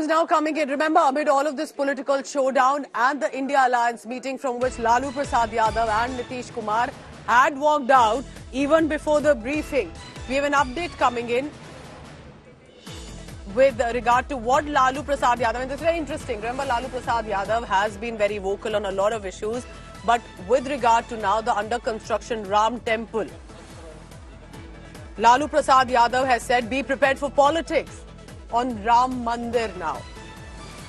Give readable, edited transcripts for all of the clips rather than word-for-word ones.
now coming in. Remember, amid all of this political showdown and the India Alliance meeting from which Lalu Yadav and Nitish Kumar had walked out even before the briefing. We have an update coming in with regard to what Lalu Yadav, and this is very interesting. Remember, Lalu Yadav has been very vocal on a lot of issues, but with regard to now the under construction Ram temple, Lalu Yadav has said, be prepared for politics on Ram Mandir now.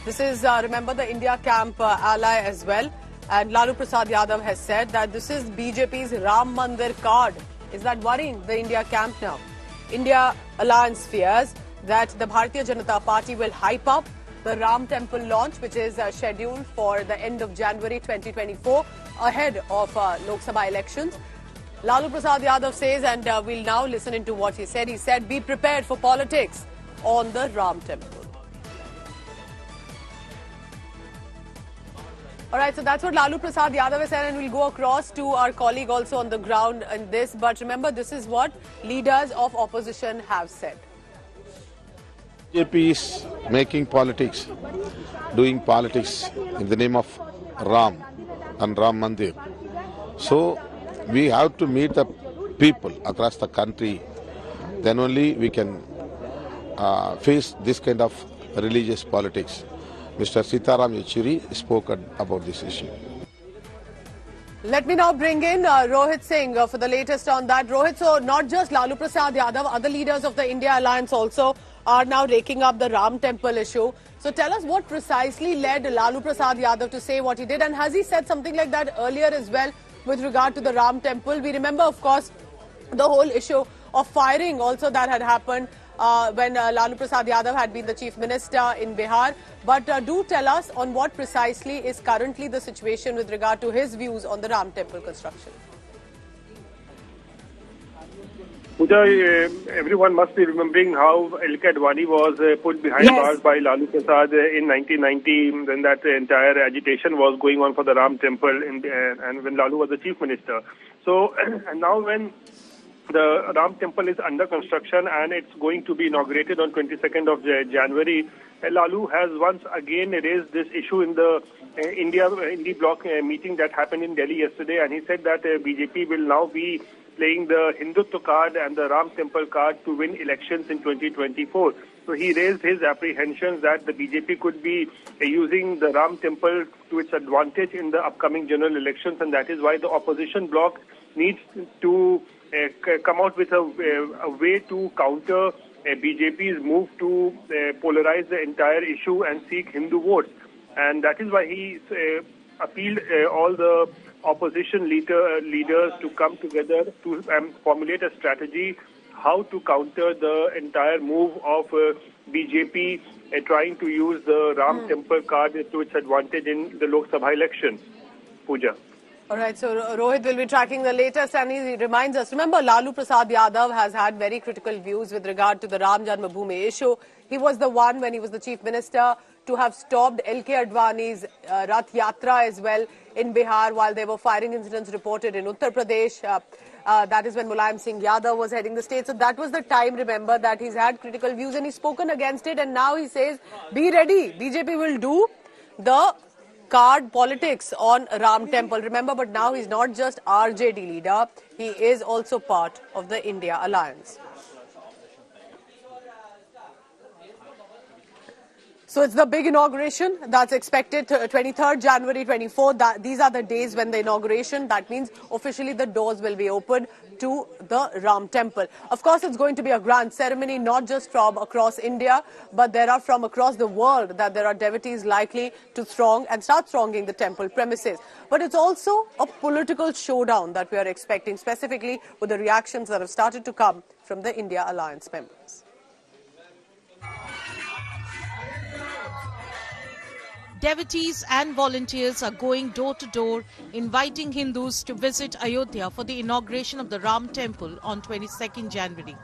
This is, remember, the India camp ally as well. And Lalu Yadav has said that this is BJP's Ram Mandir card. Is that worrying the India camp now? India Alliance fears that the Bharatiya Janata Party will hype up the Ram temple launch, which is scheduled for the end of January 2024, ahead of Lok Sabha elections. Lalu Yadav says, and we'll now listen into what he said. He said, be prepared for politics on the Ram temple. All right, so that's what Lalu Yadav has said, and we'll go across to our colleague also on the ground in this. But remember, this is what leaders of opposition have said. BJP is making politics, doing politics in the name of Ram and Ram Mandir. So we have to meet the people across the country. Then only we can face this kind of religious politics. Mr. Sitaram Yechuri spoke about this issue. Let me now bring in Rohit Singh for the latest on that. Rohit, so not just Lalu Yadav, other leaders of the India Alliance also are now raking up the Ram temple issue. So tell us what precisely led Lalu Yadav to say what he did, and has he said something like that earlier as well with regard to the Ram temple? We remember, of course, the whole issue of firing also that had happened when Lalu Yadav had been the chief minister in Bihar. But do tell us on what precisely is currently the situation with regard to his views on the Ram temple construction. Pooja, everyone must be remembering how L.K. Advani was put behind bars by Lalu Prasad in 1990 when that entire agitation was going on for the Ram temple and when Lalu was the chief minister. So, and now when the Ram temple is under construction and it's going to be inaugurated on 22nd of January, Lalu has once again raised this issue in the India Bloc meeting that happened in Delhi yesterday, and he said that BJP will now be playing the Hindutva card and the Ram temple card to win elections in 2024. So he raised his apprehensions that the BJP could be using the Ram temple to its advantage in the upcoming general elections, and that is why the opposition bloc needs to come out with a way to counter BJP's move to polarize the entire issue and seek Hindu votes. And that is why he appealed all the opposition leaders to come together to formulate a strategy how to counter the entire move of BJP trying to use the Ram temple card to its advantage in the Lok Sabha elections. Pooja. All right, so Rohit will be tracking the latest, and he reminds us, remember, Lalu Yadav has had very critical views with regard to the Ram Janmabhoomi issue. He was the one, when he was the chief minister, to have stopped L.K. Advani's Rath Yatra as well in Bihar while there were firing incidents reported in Uttar Pradesh. That is when Mulayam Singh Yadav was heading the state. So that was the time, remember, that he's had critical views and he's spoken against it. And now he says, be ready. BJP will do the card politics on Ram temple. Remember, but now he's not just RJD leader. He is also part of the India Alliance. So it's the big inauguration that's expected 23rd January 24. These are the days when the inauguration, that means officially the doors will be opened to the Ram temple. Of course, it's going to be a grand ceremony, not just from across India, but there are from across the world that there are devotees likely to throng and start thronging the temple premises. But it's also a political showdown that we are expecting, specifically with the reactions that have started to come from the India Alliance members. Devotees and volunteers are going door to door, inviting Hindus to visit Ayodhya for the inauguration of the Ram temple on 22nd January.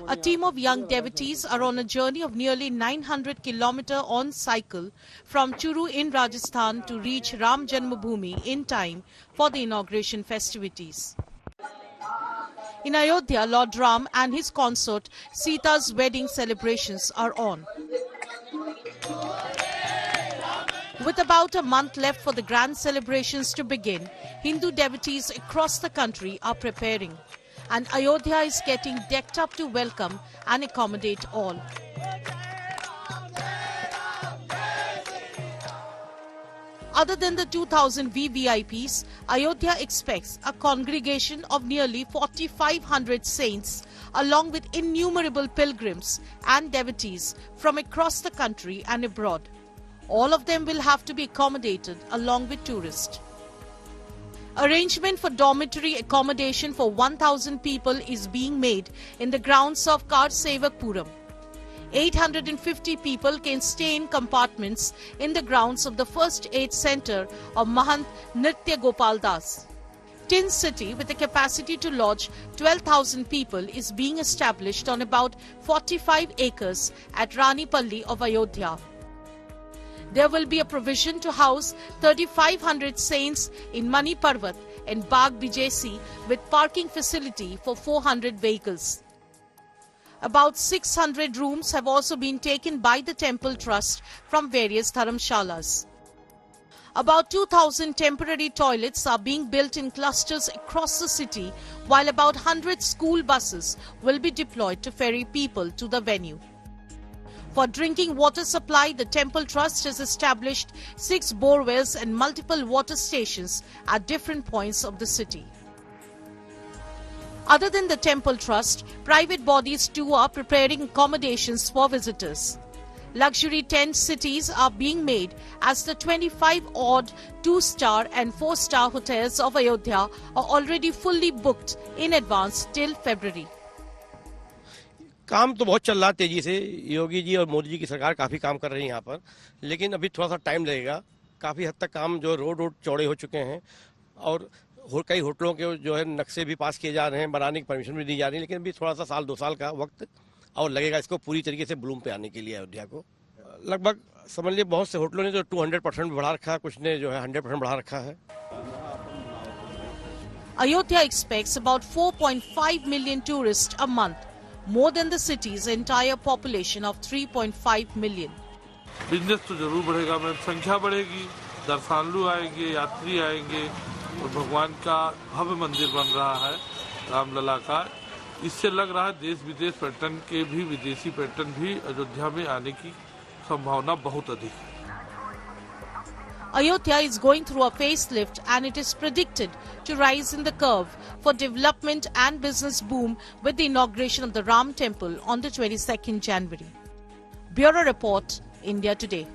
A team of young devotees are on a journey of nearly 900 kilometers on cycle from Churu in Rajasthan to reach Ram Janmabhoomi in time for the inauguration festivities. In Ayodhya, Lord Ram and his consort Sita's wedding celebrations are on. With about a month left for the grand celebrations to begin, Hindu devotees across the country are preparing. And Ayodhya is getting decked up to welcome and accommodate all. Other than the 2,000 VVIPs, Ayodhya expects a congregation of nearly 4,500 saints, along with innumerable pilgrims and devotees from across the country and abroad. All of them will have to be accommodated along with tourists. Arrangement for dormitory accommodation for 1,000 people is being made in the grounds of Karsevakpuram. 850 people can stay in compartments in the grounds of the First Aid Center of Mahant Nritya Gopal Das. Tin City, with a capacity to lodge 12,000 people, is being established on about 45 acres at Ranipalli of Ayodhya. There will be a provision to house 3,500 saints in Mani Parvat and Bagh BJC with parking facility for 400 vehicles. About 600 rooms have also been taken by the temple trust from various dharamshalas. About 2,000 temporary toilets are being built in clusters across the city, while about 100 school buses will be deployed to ferry people to the venue. For drinking water supply, the temple trust has established 6 borewells and multiple water stations at different points of the city. Other than the temple trust, private bodies too are preparing accommodations for visitors. Luxury tent cities are being made as the 25-odd 2-star and 4-star hotels of Ayodhya are already fully booked in advance till February. काम तो बहुत चल रहा है तेजी से. योगी जी और मोदी जी की सरकार काफी काम कर रही है यहाँ पर, लेकिन अभी थोड़ा सा टाइम लगेगा. काफी हद तक काम जो रोड चौड़े हो चुके हैं और कई होटलों के जो है नक्शे भी पास किए जा रहे हैं, बनाने की परमिशन भी दी जा रही है, लेकिन अभी थोड़ा सा 1-2 साल का वक्त और लगेगा इसको पूरी तरीके से ब्लूम पे आने के लिए अयोध्या को. लगभग समझ लीजिए बहुत से होटलों ने जो 200% बढ़ा रखा है, कुछ ने जो है 100% बढ़ा रखा है. Ayodhya expects about 4.5 million tourists a month, more than the city's entire population of 3.5 million. Business तो जरूर बढ़ेगा, मैं संख्या बढ़ेगी, दर्शनालु आएंगे, यात्री आएंगे और भगवान का भव्य मंदिर बन रहा है रामलला का. इससे लग रहा है देश विदेश पर्यटन के भी, विदेशी पर्यटन भी अयोध्या में आने की संभावना बहुत अधिक है. Ayodhya is going through a facelift and it is predicted to rise in the curve for development and business boom with the inauguration of the Ram Temple on the 22nd January. Bureau Report, India Today.